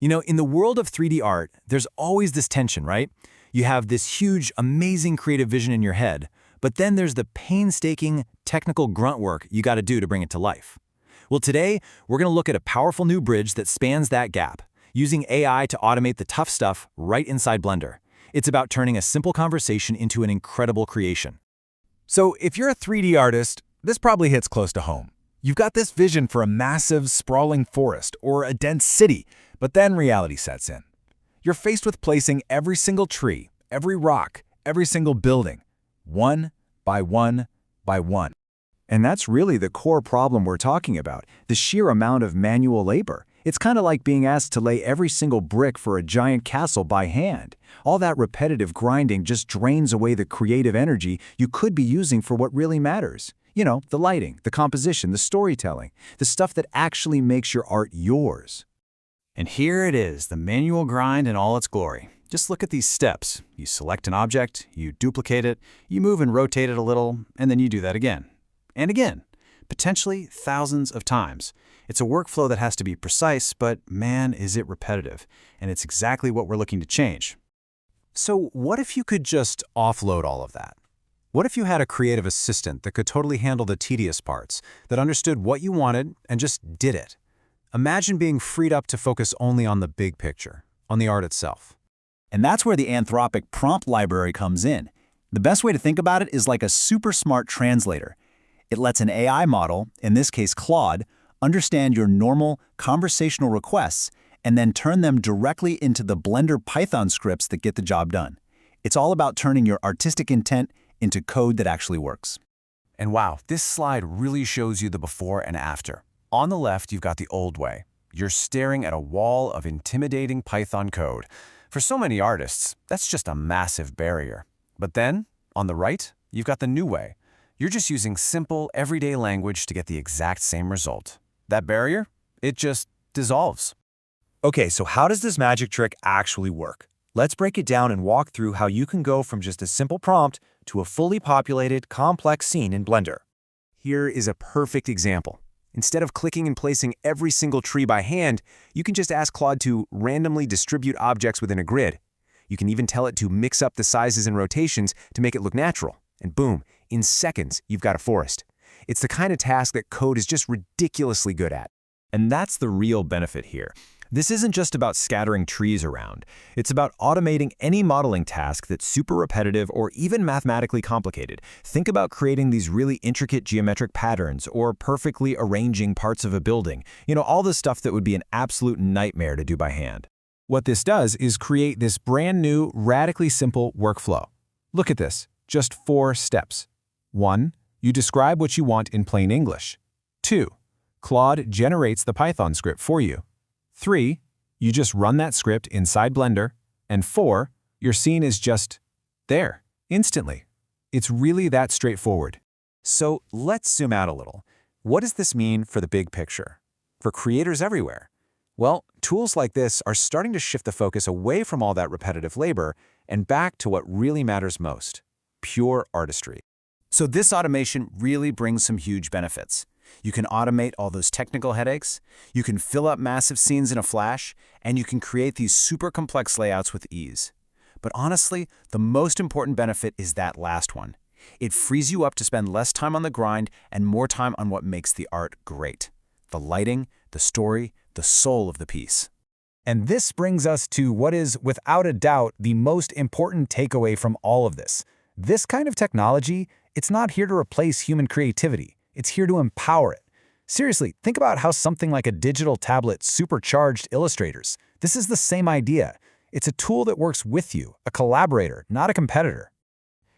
In the world of 3D art, there's always this tension, right? You have this huge, amazing creative vision in your head, but then there's the painstaking, technical grunt work you got to do to bring it to life. Well, today, we're going to look at a powerful new bridge that spans that gap, using AI to automate the tough stuff right inside Blender. It's about turning a simple conversation into an incredible creation. So if you're a 3D artist, this probably hits close to home. You've got this vision for a massive, sprawling forest or a dense city, but then reality sets in. You're faced with placing every single tree, every rock, every single building, one by one by one. And that's really the core problem we're talking about, the sheer amount of manual labor. It's kind of like being asked to lay every single brick for a giant castle by hand. All that repetitive grinding just drains away the creative energy you could be using for what really matters. The lighting, the composition, the storytelling, the stuff that actually makes your art yours. And here it is, the manual grind in all its glory. Just look at these steps. You select an object, you duplicate it, you move and rotate it a little, and then you do that again. And again, potentially thousands of times. It's a workflow that has to be precise, but man, is it repetitive. And it's exactly what we're looking to change. So what if you could just offload all of that? What if you had a creative assistant that could totally handle the tedious parts, that understood what you wanted and just did it? Imagine being freed up to focus only on the big picture, on the art itself. And that's where the Anthropic prompt library comes in. The best way to think about it is like a super smart translator. It lets an AI model, in this case Claude, understand your normal conversational requests and then turn them directly into the Blender Python scripts that get the job done. It's all about turning your artistic intent into code that actually works. And wow, this slide really shows you the before and after. On the left, you've got the old way. You're staring at a wall of intimidating Python code. For so many artists, that's just a massive barrier. But then, on the right, you've got the new way. You're just using simple, everyday language to get the exact same result. That barrier, it just dissolves. Okay, so how does this magic trick actually work? Let's break it down and walk through how you can go from just a simple prompt to a fully populated, complex scene in Blender. Here is a perfect example. Instead of clicking and placing every single tree by hand, you can just ask Claude to randomly distribute objects within a grid. You can even tell it to mix up the sizes and rotations to make it look natural. And boom, in seconds, you've got a forest. It's the kind of task that code is just ridiculously good at. And that's the real benefit here. This isn't just about scattering trees around. It's about automating any modeling task that's super repetitive or even mathematically complicated. Think about creating these really intricate geometric patterns or perfectly arranging parts of a building. All the stuff that would be an absolute nightmare to do by hand. What this does is create this brand new, radically simple workflow. Look at this, just 4 steps. 1. You describe what you want in plain English. 2. Claude generates the Python script for you. 3. You just run that script inside Blender. And 4. Your scene is just there, instantly. It's really that straightforward. So let's zoom out a little. What does this mean for the big picture? For creators everywhere? Well, tools like this are starting to shift the focus away from all that repetitive labor and back to what really matters most: pure artistry. So this automation really brings some huge benefits. You can automate all those technical headaches, you can fill up massive scenes in a flash, and you can create these super complex layouts with ease. But honestly, the most important benefit is that last one. It frees you up to spend less time on the grind and more time on what makes the art great: the lighting, the story, the soul of the piece. And this brings us to what is, without a doubt, the most important takeaway from all of this. This kind of technology, it's not here to replace human creativity. It's here to empower it. Seriously, think about how something like a digital tablet supercharged illustrators. This is the same idea. It's a tool that works with you, a collaborator, not a competitor.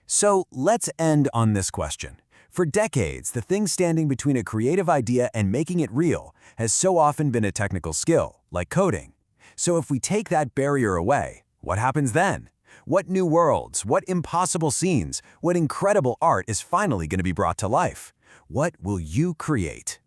So let's end on this question. For decades, the thing standing between a creative idea and making it real has so often been a technical skill, like coding. So if we take that barrier away, what happens then? What new worlds, what impossible scenes, what incredible art is finally going to be brought to life? What will you create?